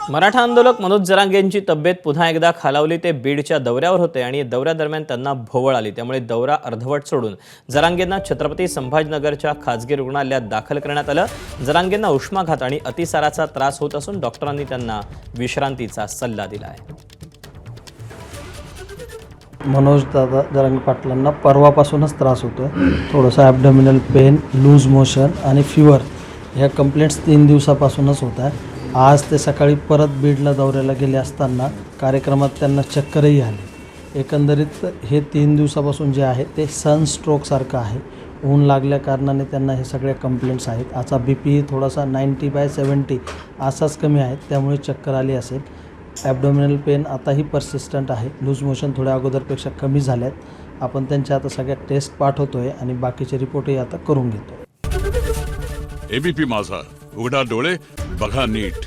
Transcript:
मराठा आंदोलक मनोज जरांगेंची तब्येत पुन्हा एकदा खालावली। ते बीडच्या दौऱ्यावर होते आणि दौऱ्यादरम्यान त्यांना भोवळ आली। त्यामुळे दौरा अर्धवट सोडून जरांगेंना छत्रपती संभाजीनगरच्या खासगी रुग्णालयात दाखल करण्यात आलं। जरांगेंना उष्माघात आणि अतिसाराचा त्रास होत असून डॉक्टरांनी त्यांना विश्रांतीचा सल्ला दिला आहे। मनोज दादा जरांगे पाटलांना परवापासूनच त्रास होतो। थोडंसं ॲबडोमिनल पेन, लूज मोशन आणि फीवर ह्या कंप्लेंट्स 3 दिवसापासूनच होत आहे। आज ते सकाळी परत बीडला दौऱ्याला गेले असताना कार्यक्रमात त्यांना चक्करही आली। एकंदरीत हे 3 दिवसापासून जे आहे ते सनस्ट्रोकसारखं आहे। ऊन लागल्या कारणाने त्यांना हे सगळे कंप्लेंट्स आहेत। आजचा BP थोडासा 90/70 असाच कमी आहे, त्यामुळे चक्कर आली असेल। ॲबडोमिनल पेन आताही परसिस्टंट आहे। लूज मोशन थोड्या अगोदरपेक्षा कमी झाल्यात। आपण त्यांच्या आता सगळ्या टेस्ट पाठवतोय आणि बाकीचे रिपोर्टही आता करून घेतो। ABP माझा, उघडा डोळे बघा नीट।